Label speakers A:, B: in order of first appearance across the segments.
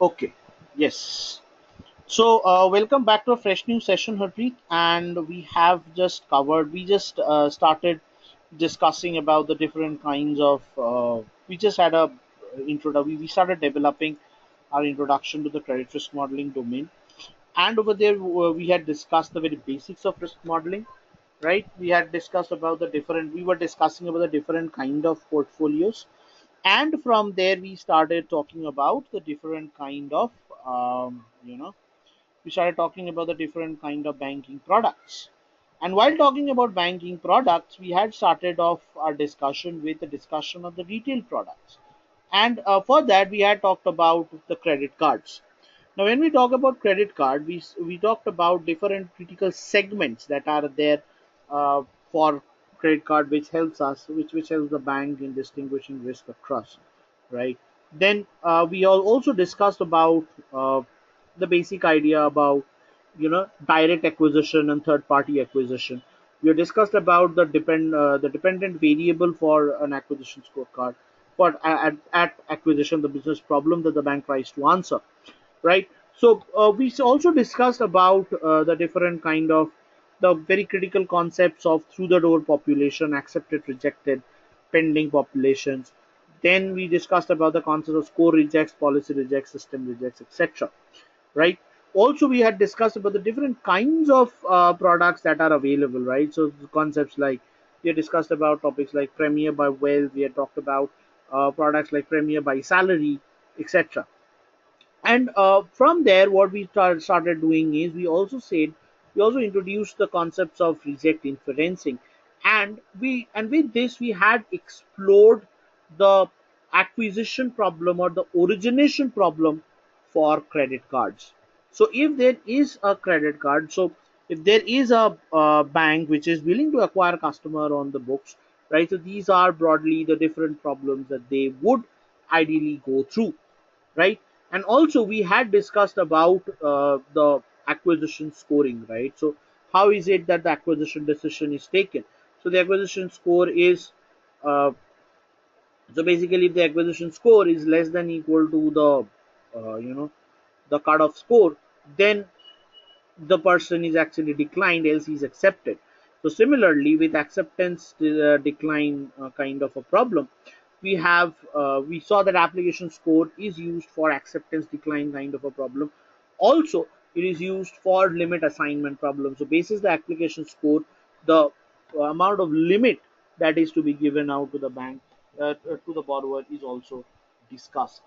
A: Okay, yes. So, welcome back to a fresh new session, Harpreet. And we just started discussing about the different kinds of, we just had a we started developing our introduction to the credit risk modeling domain. And over there, we had discussed the very basics of risk modeling, right? We were discussing about the different kind of portfolios, and from there we started talking about the different kind of we started talking about the different kind of banking products. And while talking about banking products, we had started off our discussion with the discussion of the retail products. And for that, we had talked about the credit cards. Now, when we talk about credit card, we talked about different critical segments that are there for credit card, which helps us, which helps the bank in distinguishing risk across, right? Then we all also discussed about the basic idea about direct acquisition and third party acquisition. We have discussed about the dependent variable for an acquisition scorecard for at acquisition, the business problem that the bank tries to answer, right? So we also discussed about the different kind of the very critical concepts of through the door population, accepted, rejected, pending populations. Then we discussed about the concept of score rejects, policy rejects, system rejects, etc. Right? Also, we had discussed about the different kinds of products that are available. Right? So concepts like we had discussed about topics like Premier by Wealth. We had talked about products like Premier by Salary, etc. And from there, what we started doing is we also introduced the concepts of reject inferencing, and with this we had explored the acquisition problem or the origination problem for credit cards. So if there is a credit card, so if there is a bank which is willing to acquire a customer on the books, right? So these are broadly the different problems that they would ideally go through, right? And also we had discussed about the acquisition scoring, right? So how is it that the acquisition decision is taken? So the acquisition score is uh, so basically if the acquisition score is less than equal to the the cutoff score, then the person is actually declined, else he's accepted. So similarly, with acceptance decline kind of a problem, we saw that application score is used for acceptance decline kind of a problem. Also, it is used for limit assignment problem. So basis the application score, the amount of limit that is to be given out to the bank to the borrower is also discussed.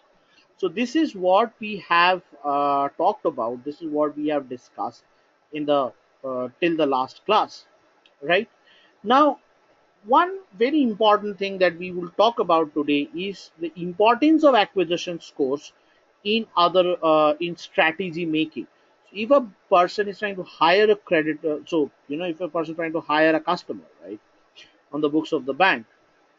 A: So this is what we have talked about. This is what we have discussed in the till the last class, right? Now, one very important thing that we will talk about today is the importance of acquisition scores in other in strategy making. So if a person is trying to hire a creditor, so if a person is trying to hire a customer, right, on the books of the bank,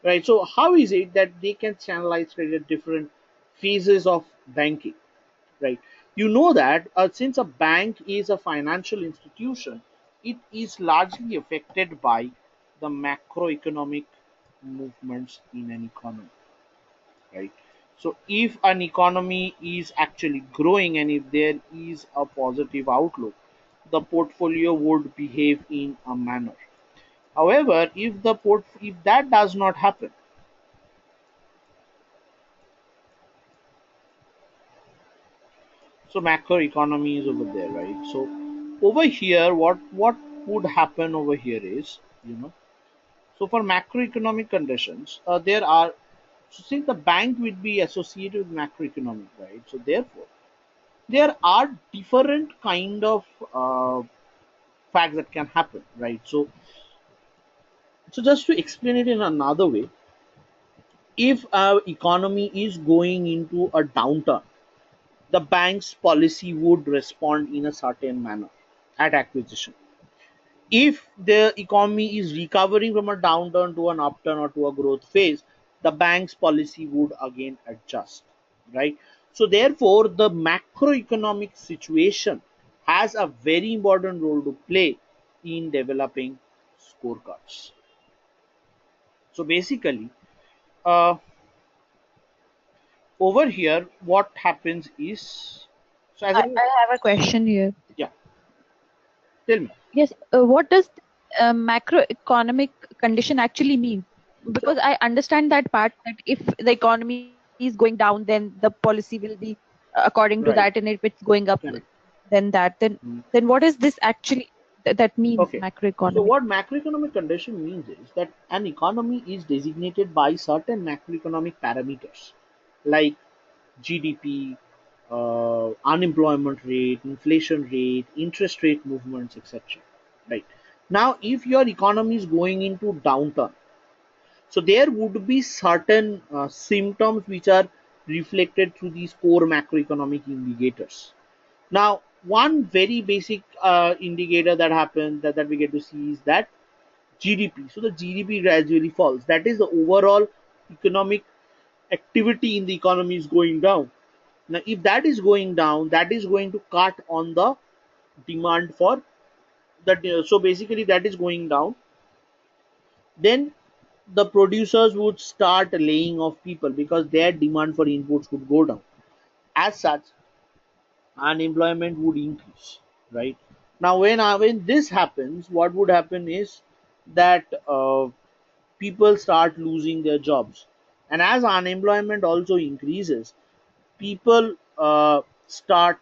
A: right? So how is it that they can channelize credit different phases of banking, right? You know that since a bank is a financial institution, it is largely affected by the macroeconomic movements in an economy, right? So if an economy is actually growing and if there is a positive outlook, the portfolio would behave in a manner. However, if that does not happen, so macroeconomy is over there, right? So over here, what would happen over here is, so for macroeconomic conditions, there are, so since the bank would be associated with macroeconomic, right? So therefore, there are different kind of facts that can happen, right? So just to explain it in another way, if our economy is going into a downturn, the bank's policy would respond in a certain manner at acquisition. If the economy is recovering from a downturn to an upturn or to a growth phase, the bank's policy would again adjust, right? So therefore, the macroeconomic situation has a very important role to play in developing scorecards. So basically, uh, over here what happens is, so as I was,
B: I have a question here.
A: yeah, tell me.
B: Yes, what does macroeconomic condition actually mean?
A: So
B: Because I understand that part that if the economy is going down, then the policy will be according to that,
A: right,
B: and if it's going up,
A: correct.
B: then that.
A: Mm.
B: Then what is this actually that means
A: Okay. So
B: macroeconomic?
A: what macroeconomic condition means is that an economy is designated by certain macroeconomic parameters like GDP, unemployment rate, inflation rate, interest rate movements, etc. Right. Now, if your economy is going into downturn, so there would be certain symptoms which are reflected through these core macroeconomic indicators. Now, one very basic indicator that happens that we get to see is that GDP. So the GDP gradually falls. That is the overall economic activity in the economy is going down. Now, if that is going down, that is going to cut on the demand for that. So basically, that is going down. Then the producers would start laying off people because their demand for inputs would go down. As such, unemployment would increase, right? Now when this happens, what would happen is that people start losing their jobs, and as unemployment also increases, people start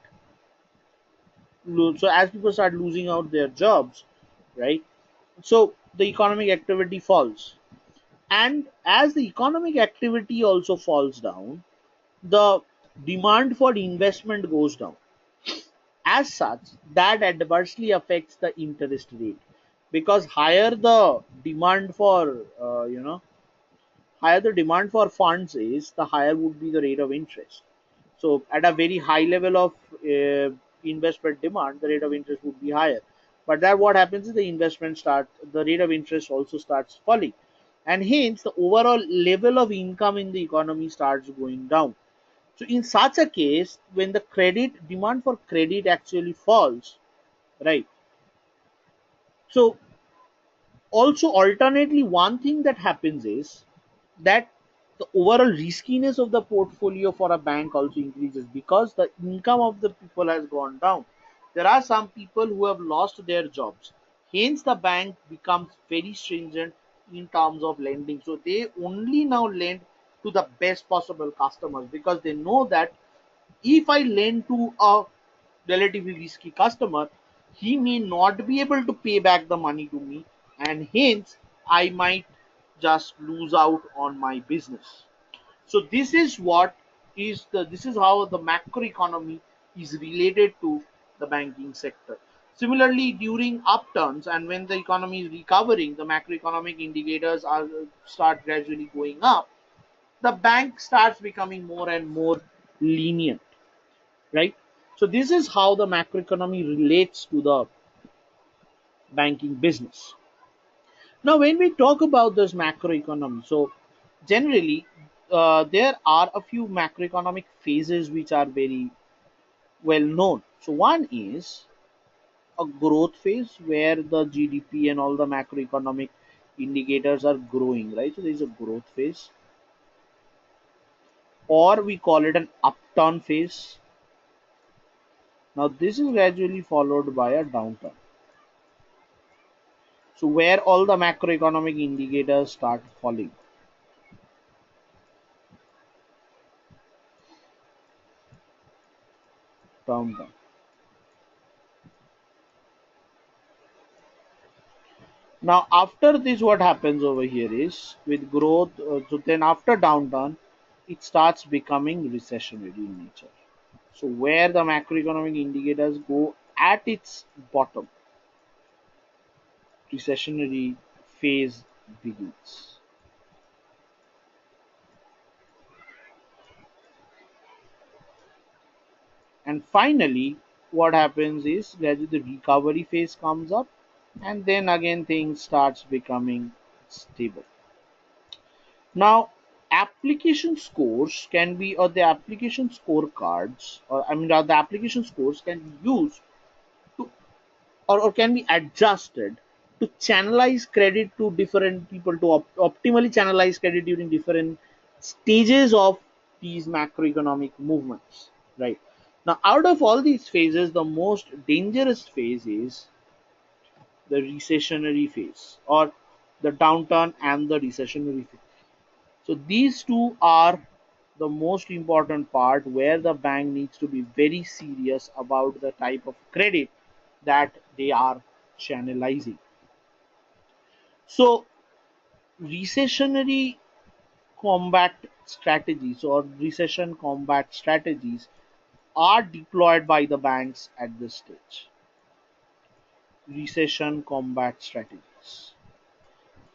A: so as people start losing out their jobs, right? So the economic activity falls, and as the economic activity also falls down, the demand for investment goes down. As such, that adversely affects the interest rate, because higher the demand for higher the demand for funds is, the higher would be the rate of interest. So at a very high level of investment demand, the rate of interest would be higher. But that what happens is the rate of interest also starts falling, and hence the overall level of income in the economy starts going down. So in such a case, when the credit demand for credit actually falls, right? So also alternately, one thing that happens is that the overall riskiness of the portfolio for a bank also increases because the income of the people has gone down. There are some people who have lost their jobs, hence the bank becomes very stringent in terms of lending, so they only now lend to the best possible customers because they know that if I lend to a relatively risky customer, he may not be able to pay back the money to me, and hence I might just lose out on my business. So this is how the macroeconomy is related to the banking sector. Similarly, during upturns and when the economy is recovering, the macroeconomic indicators are start gradually going up. The bank starts becoming more and more lenient, right? So this is how the macroeconomy relates to the banking business. Now, when we talk about this macroeconomy, so generally there are a few macroeconomic phases which are very well known. So one is a growth phase where the GDP and all the macroeconomic indicators are growing, right? So there is a growth phase, or we call it an upturn phase. Now this is gradually followed by a downturn. So where all the macroeconomic indicators start falling, down. Now after this, what happens over here is with growth. So then after downturn, it starts becoming recessionary in nature. So where the macroeconomic indicators go at its bottom, recessionary phase begins. And finally, what happens is gradually the recovery phase comes up, and then again things starts becoming stable. Now, application scores can be, or the application scorecards, or I mean, the application scores can be used to, or can be adjusted to channelize credit to different people, to optimally channelize credit during different stages of these macroeconomic movements, right? Now, out of all these phases, the most dangerous phase is the recessionary phase, or the downturn and the recessionary phase. So these two are the most important part where the bank needs to be very serious about the type of credit that they are channelizing. So recessionary combat strategies or recession combat strategies are deployed by the banks at this stage. Recession combat strategies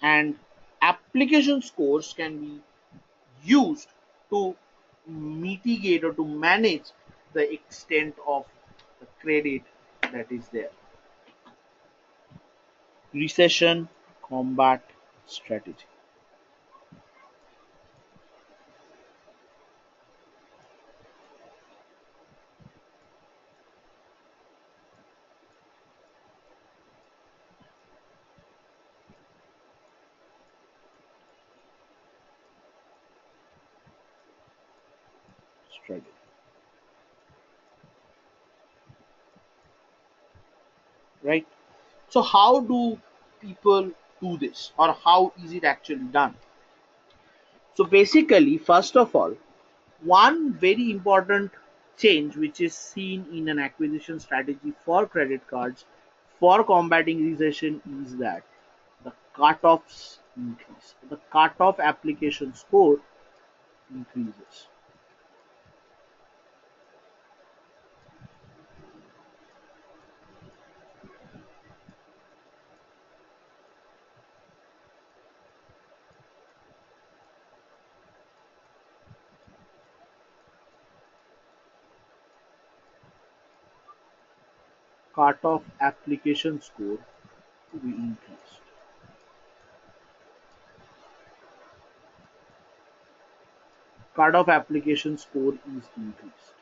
A: and application scores can be used to mitigate or to manage the extent of the credit that is there. Recession combat strategy. Strategy. Right? So how do people do this, or how is it actually done? So basically, first of all, one very important change which is seen in an acquisition strategy for credit cards for combating recession is that the cutoffs increase. The cutoff application score increases. Cutoff application score to be increased. Cutoff application score is increased.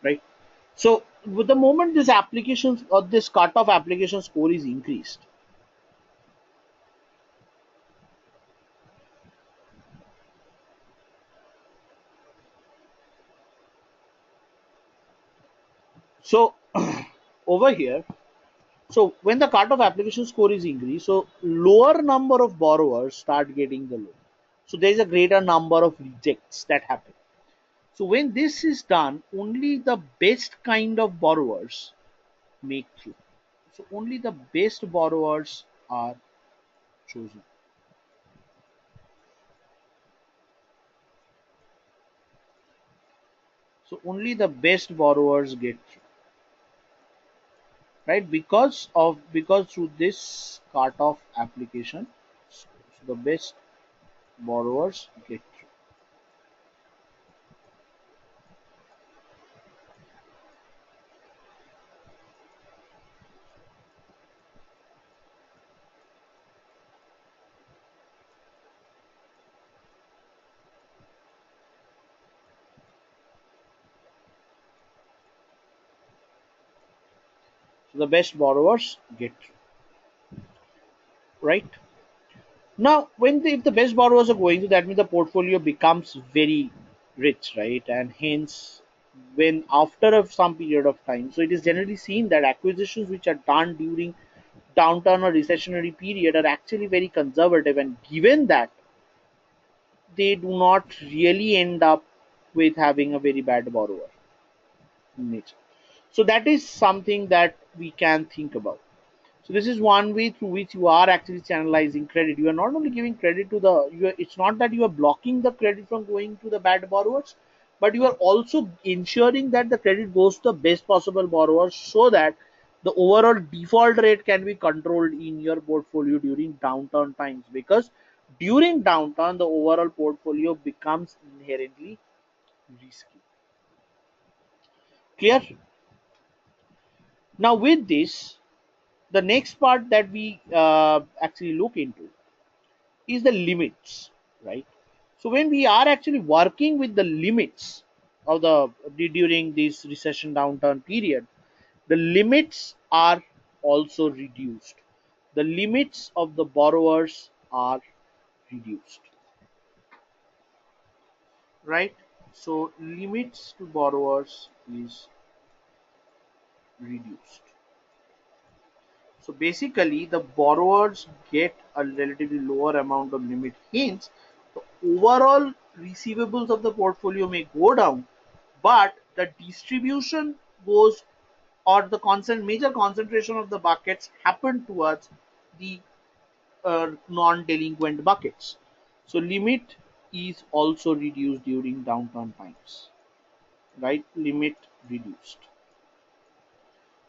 A: Right? So with the moment this application or this cutoff application score is increased, so over here, so when the cutoff application score is increased, so lower number of borrowers start getting the loan. So there is a greater number of rejects that happen. So when this is done, only the best kind of borrowers make through. So only the best borrowers are chosen. So only the best borrowers get through, right? Because through this cutoff application, so the best borrowers get through. So the best borrowers get through, right? Now, if the best borrowers are going to, that means the portfolio becomes very rich, right? And hence, when after some period of time, so it is generally seen that acquisitions which are done during downturn or recessionary period are actually very conservative, and given that they do not really end up with having a very bad borrower nature. So that is something that we can think about. So this is one way through which you are actually channelizing credit. You are not only giving credit to it's not that you are blocking the credit from going to the bad borrowers, but you are also ensuring that the credit goes to the best possible borrowers so that the overall default rate can be controlled in your portfolio during downturn times, because during downturn the overall portfolio becomes inherently risky. Clear? Now with this, the next part that we actually look into is the limits, right? So when we are actually working with the limits of the during this recession downturn period, the limits are also reduced. The limits of the borrowers are reduced, right? So limits to borrowers is reduced. So basically, the borrowers get a relatively lower amount of limit. Hence, the overall receivables of the portfolio may go down, but the distribution goes, or the major concentration of the buckets happen towards the non-delinquent buckets. So limit is also reduced during downturn times, right? Limit reduced.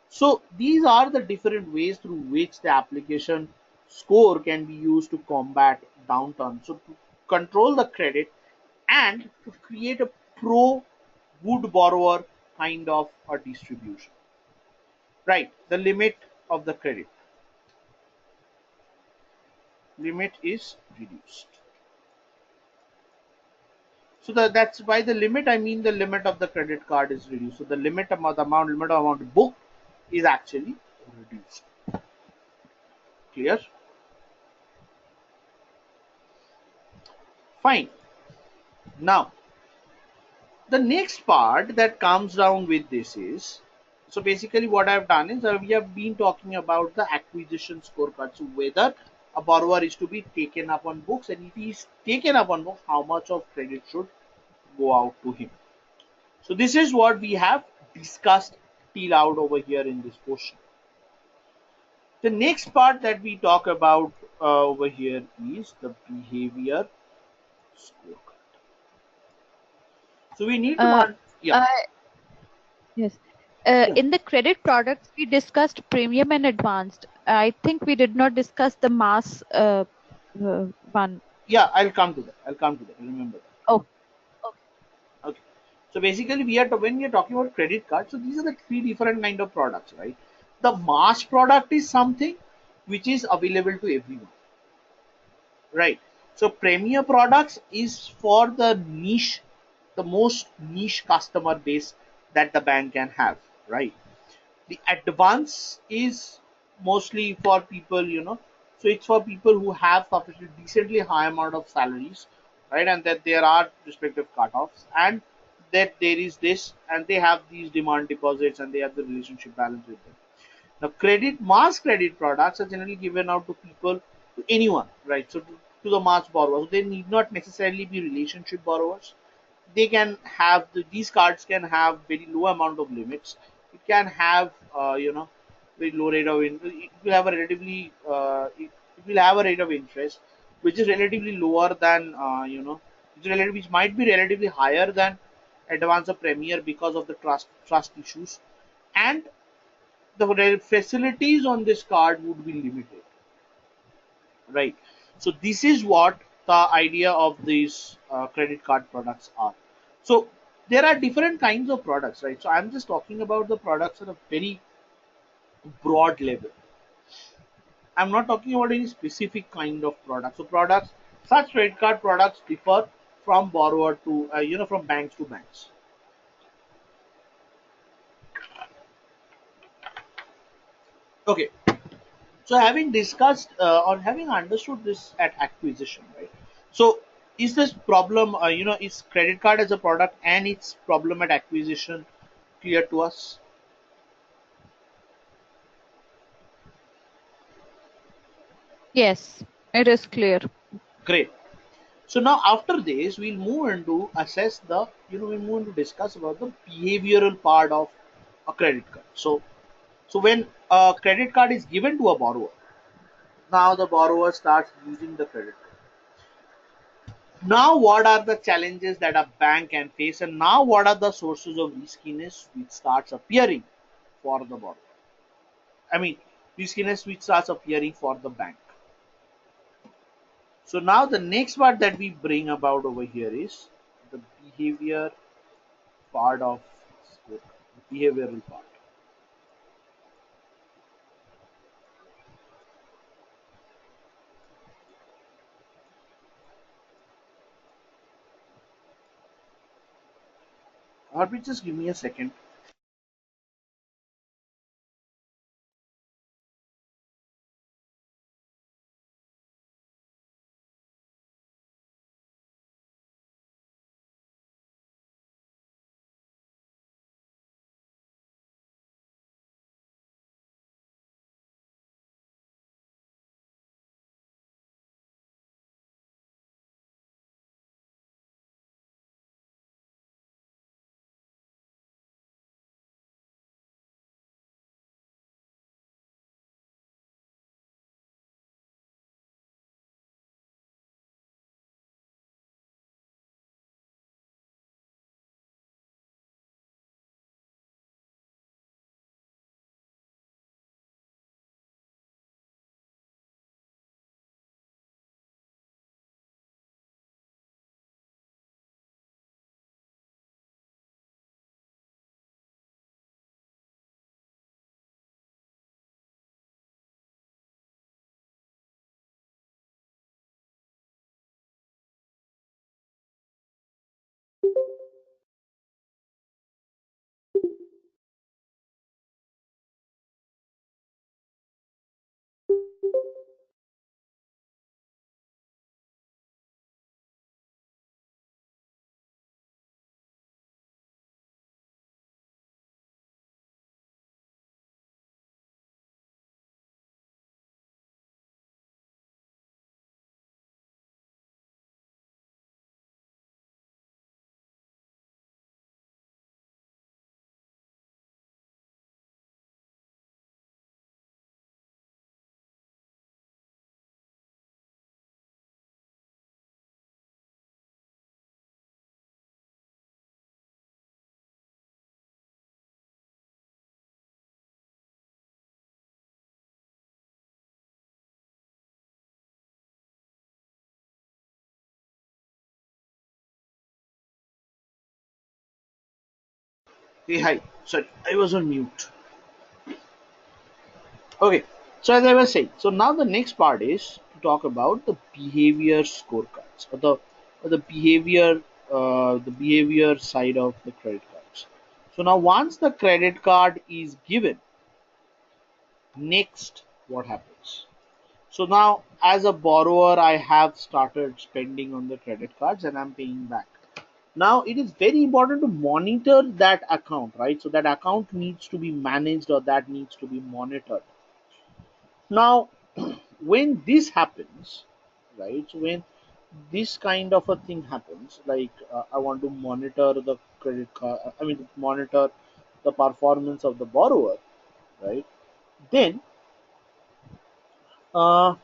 A: So these are the different ways through which the application score can be used to combat downturn. So to control the credit and to create a pro good borrower kind of a distribution. Right. The limit of the credit limit is reduced. So that's by the limit I mean the limit of the credit card is reduced. So the limit of amount booked is actually reduced. Clear? Fine. Now the next part that comes down with this is, so basically what I've done is we have been talking about the acquisition scorecard. So whether a borrower is to be taken up on books, and if he is taken up on books, how much of credit should go out to him. So this is what we have discussed till out over here in this portion. The next part that we talk about over here is the behavior scorecard. So we need to
B: Uh,
A: yeah.
B: uh, yes.
A: Yeah.
B: In the credit products, we discussed premium and advanced. I think we did not discuss the mass one.
A: Yeah, I'll come to that. I'll come to that. Remember that.
B: Oh, okay.
A: Okay. So basically, when we are talking about credit cards, so these are the three different kind of products, right? The mass product is something which is available to everyone, right? So premier products is for the niche, the most niche customer base that the bank can have, right? The advance is mostly for people, so it's for people who have sufficient decently high amount of salaries, right? And that there are respective cutoffs, and that there is this, and they have these demand deposits, and they have the relationship balance with them. Now mass credit products are generally given out to people, to anyone, right? So to the mass borrowers, so they need not necessarily be relationship borrowers. They can have these cards can have very low amount of limits. It can have very low rate of interest. It will have a it will have a rate of interest which is relatively lower than which might be relatively higher than advance or premier because of the trust issues, and the facilities on this card would be limited, right? So this is what the idea of these credit card products are. So there are different kinds of products, right? So I'm just talking about the products at a very broad level. I'm not talking about any specific kind of product. So products, such credit card products differ from borrower to from banks to banks. Okay. So having discussed or having understood this at acquisition, right? So is this problem, is credit card as a product and its problem at acquisition clear to us?
B: Yes, it is clear.
A: Great. So now after this, we'll move into assess the, we'll move into discuss about the behavioral part of a credit card. So when a credit card is given to a borrower, now the borrower starts using the credit card. Now, what are the challenges that a bank can face, and now what are the sources of riskiness which starts appearing for the borrower? I mean, riskiness which starts appearing for the bank. So now the next part that we bring about over here is the behavior part of the behavioral part. Harpreet, just give me a second. Hey, hi. Sorry, I was on mute. Okay, so as I was saying, so now the next part is to talk about the behavior scorecards, or the behavior side of the credit cards. So now once the credit card is given, next what happens? So now as a borrower, I have started spending on the credit cards and I'm paying back. Now it is very important to monitor that account, right? So that account needs to be managed, or that needs to be monitored. Now when this happens, right? So when this kind of a thing happens, like I want to monitor the credit card, I mean monitor the performance of the borrower, right? Then uh,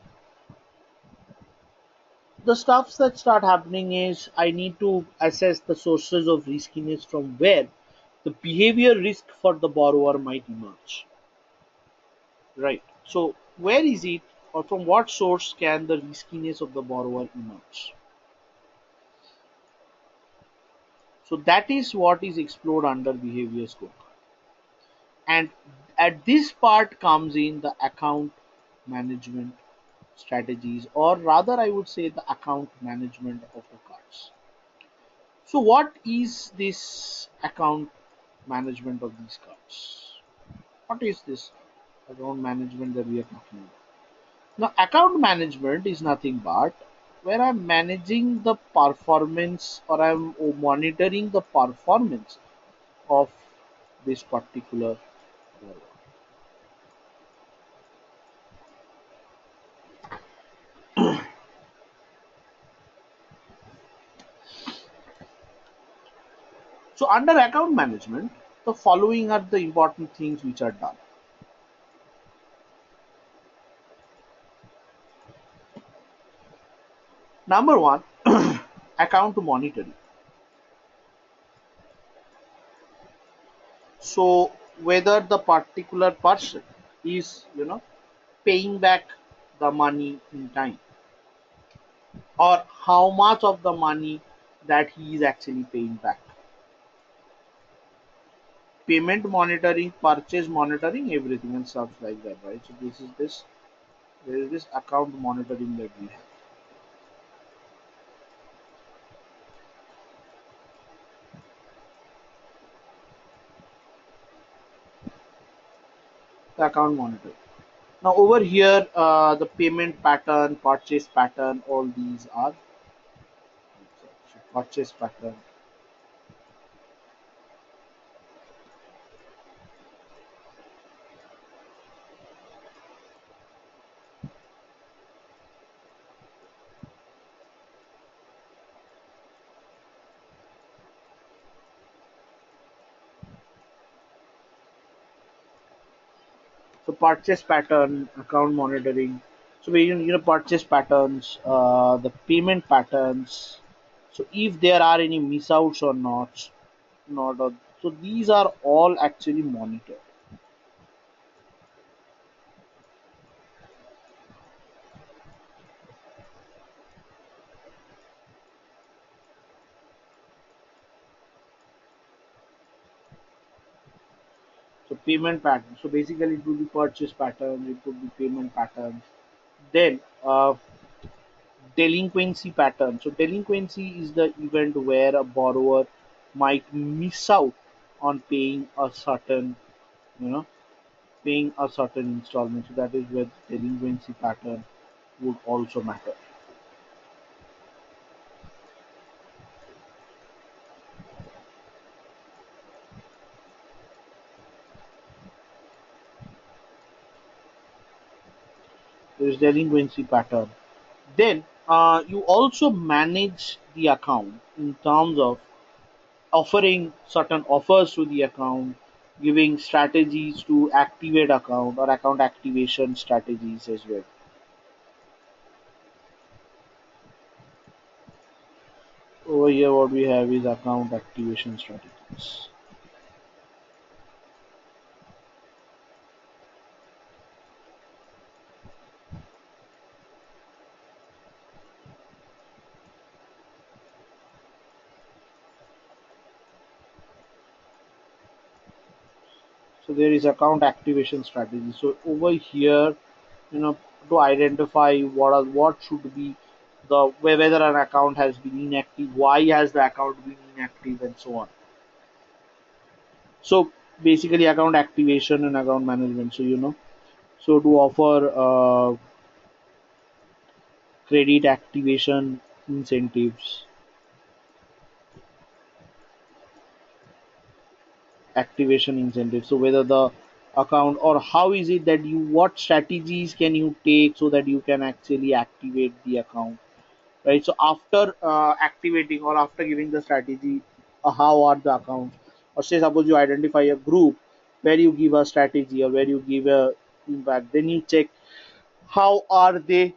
A: the stuffs that start happening is I need to assess the sources of riskiness from where the behavior risk for the borrower might emerge, right? So where is it, or from what source can the riskiness of the borrower emerge? So that is what is explored under behavior scorecard. And at this part comes in the account management strategies, or rather I would say the account management of the cards. So what is this account management of these cards? What is this account management that we are talking about? Now account management is nothing but where I'm managing the performance, or I'm monitoring the performance of this particular borrower. So under account management, the following are the important things which are done. Number one, account monitoring. So whether the particular person is, paying back the money in time, or how much of the money that he is actually paying back. Payment monitoring, purchase monitoring, everything and stuff like that, right? So there is this account monitoring that we have. the account monitor. Now over here, the payment pattern, purchase pattern, all these are purchase pattern. So purchase pattern, account monitoring. So we purchase patterns, the payment patterns. So if there are any miss outs or not. So these are all actually monitored. So payment patterns. So basically it would be purchase patterns, it could be payment patterns. Then delinquency pattern. So delinquency is the event where a borrower might miss out on you know, paying a certain installment. So that is where delinquency pattern would also matter. There is delinquency pattern. Then you also manage the account in terms of offering certain offers to the account, giving strategies to activate account or account activation strategies as well. Over here, what we have is account activation strategies. So there is account activation strategy. So over here, you know, to identify what should be whether an account has been inactive, why has the account been inactive, and so on. So basically, account activation and account management. So so to offer credit activation incentives, so whether the account, or how is it that what strategies can you take so that you can actually activate the account, right? So after activating or after giving the strategy, how are the accounts, or say suppose you identify a group where you give a strategy or where you give a impact, then you check how are they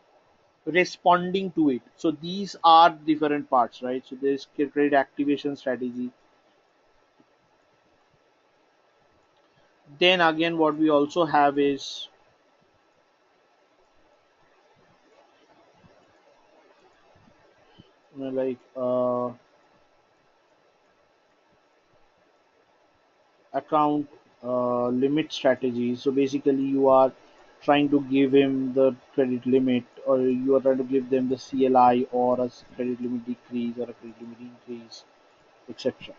A: responding to it. So these are different parts, right? So there's credit activation strategy. Then again, what we also have is, like account limit strategy. So basically, you are trying to give him the credit limit, or you are trying to give them the CLI, or a credit limit decrease or a credit limit increase, etc.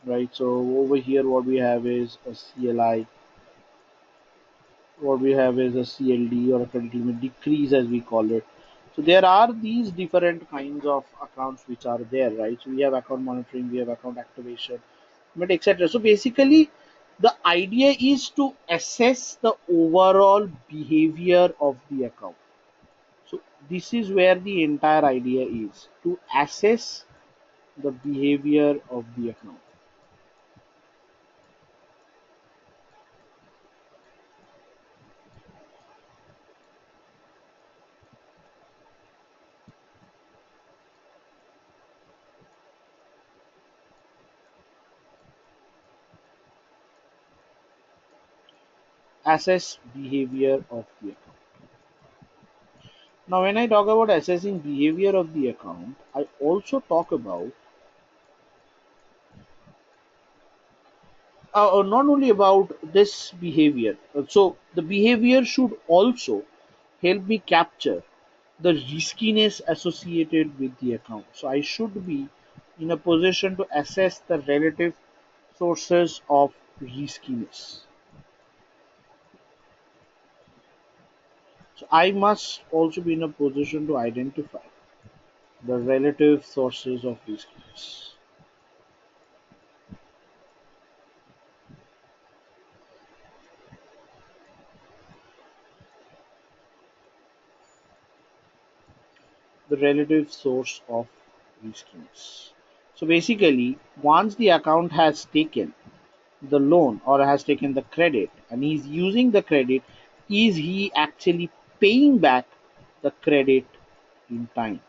A: Right. So over here, what we have is a CLI. What we have is a CLD, or a credit limit decrease, as we call it. So there are these different kinds of accounts which are there, right? So we have account monitoring, we have account activation, but etc. So basically, the idea is to assess the overall behavior of the account. So this is where the entire idea is, to assess the behavior of the account. Assess behavior of the account. Now, when I talk about assessing behavior of the account, I also talk about not only about this behavior. So the behavior should also help me capture the riskiness associated with the account. So I should be in a position to assess the relative sources of riskiness. So I must also be in a position to identify the relative sources of riskiness. The relative source of riskiness. So basically, once the account has taken the loan or has taken the credit and he's using the credit, is he actually paying back the credit in time?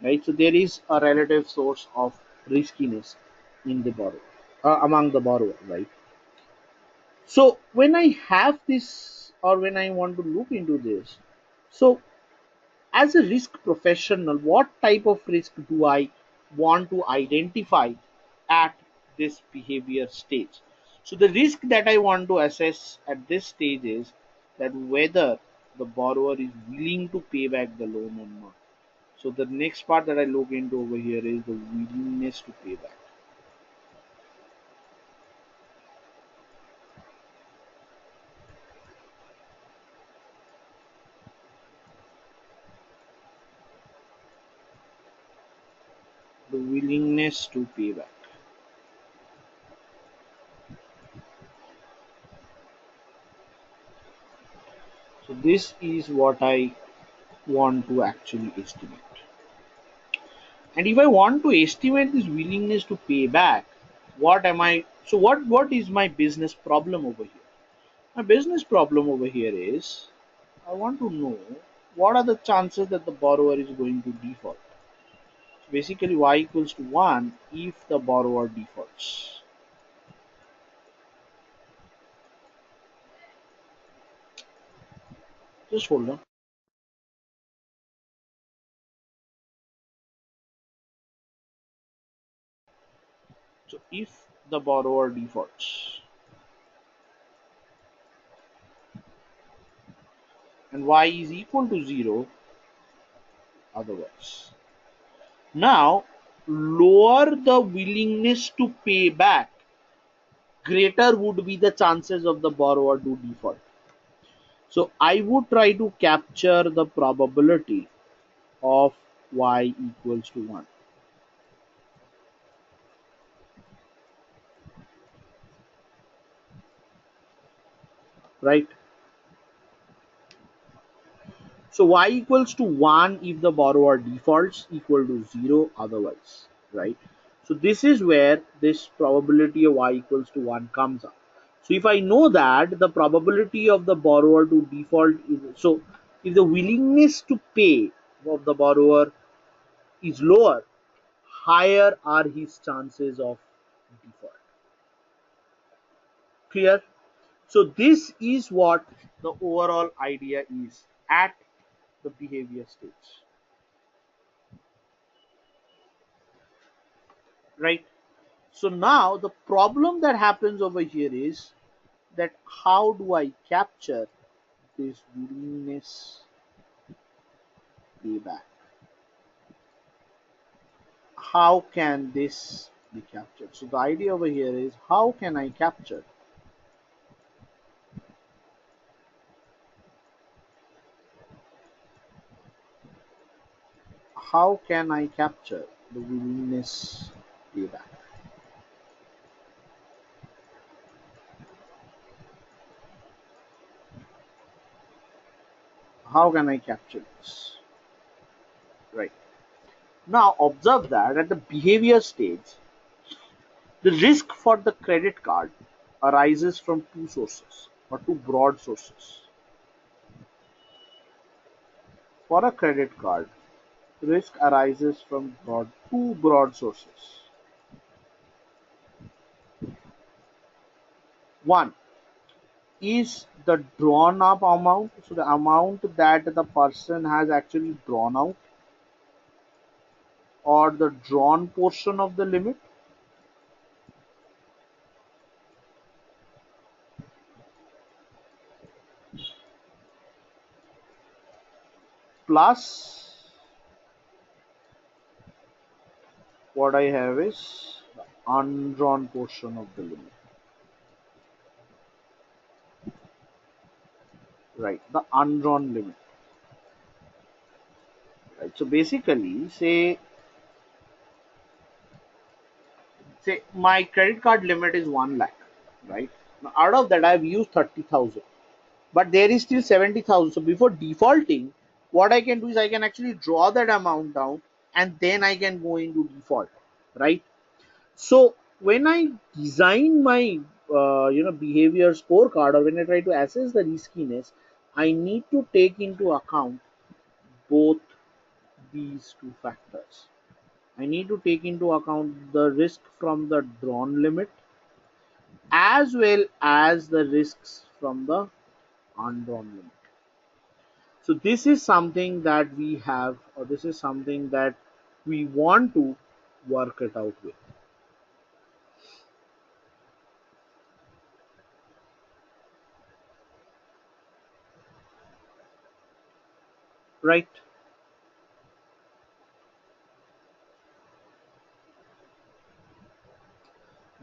A: Right? So there is a relative source of riskiness in the borrower, among the borrower, right? So when I have this or when I want to look into this, so as a risk professional, what type of risk do I want to identify at this behavior stage? So the risk that I want to assess at this stage is that whether the borrower is willing to pay back the loan or not. So the next part that I look into over here is the willingness to pay back. The willingness to pay back. So this is what I want to actually estimate. And if I want to estimate this willingness to pay back, what am I? So what is my business problem over here? My business problem over here is I want to know what are the chances that the borrower is going to default. Basically, y equals to 1 if the borrower defaults. Just hold on. So if the borrower defaults and y is equal to 0 otherwise. Now, lower the willingness to pay back, greater would be the chances of the borrower to default. So I would try to capture the probability of y equals to 1, right? So y equals to 1 if the borrower defaults, equal to 0 otherwise, right? So this is where this probability of y equals to 1 comes up. So if I know that the probability of the borrower to default is, so if the willingness to pay of the borrower is lower, higher are his chances of default. Clear? So this is what the overall idea is at the behavior stage, right? So now the problem that happens over here is that how do I capture this willingness payback? How can this be captured? So the idea over here is how can I capture? How can I capture the willingness payback? How can I capture this? Right. Now observe that at the behavior stage, the risk for the credit card arises from two sources or two broad sources. For a credit card, risk arises from two broad sources. One is the drawn up amount, so the amount that the person has actually drawn out, or the drawn portion of the limit, plus what I have is the undrawn portion of the limit. Right, the undrawn limit. Right. So basically, say my credit card limit is 1 lakh, right? Now, out of that, I've used 30,000, but there is still 70,000. So before defaulting, what I can do is I can actually draw that amount down, and then I can go into default, right? So when I design my behavior scorecard, or when I try to assess the riskiness, I need to take into account both these two factors. I need to take into account the risk from the drawn limit as well as the risks from the undrawn limit. So this is something that we have, or this is something that we want to work it out with, right?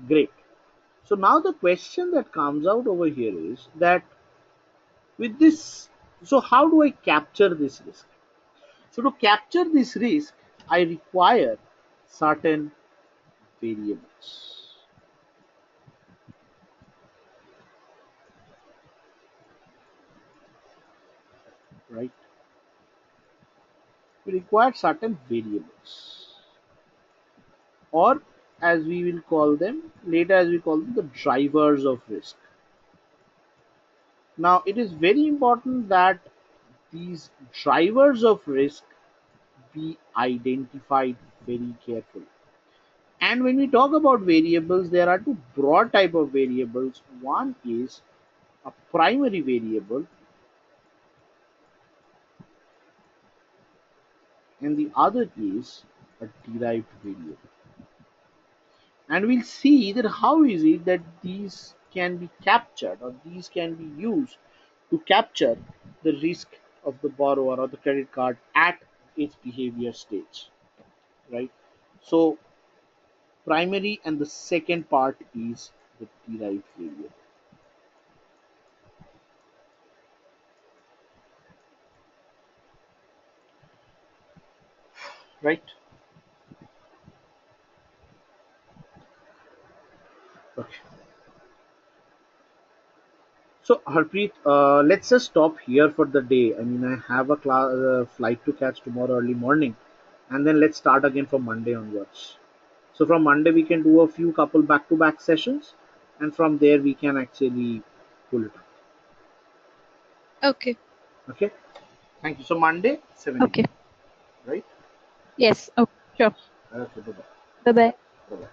A: Great. So now the question that comes out over here is that with this, so how do I capture this risk? So to capture this risk, I require certain variables, right? We require certain variables, or as we will call them later, as we call them, the drivers of risk. Now, it is very important that these drivers of risk be identified very carefully. And when we talk about variables, there are two broad type of variables. One is a primary variable, and the other is a derived variable. And we'll see that how is it that these can be captured, or these can be used to capture the risk of the borrower or the credit card at its behavior stage, right? So primary, and the second part is the derived variable, right? Okay. So Harpreet, let's just stop here for the day. I mean, I have a flight to catch tomorrow early morning, and then let's start again from Monday onwards. So from Monday we can do a few couple back-to-back sessions, and from there we can actually pull it up.
B: Okay.
A: Okay. Thank you. So Monday 7
B: Okay.
A: a.m. Right?
B: Yes. Okay. Sure.
A: Okay. Bye bye.
B: Bye bye.
A: Bye bye.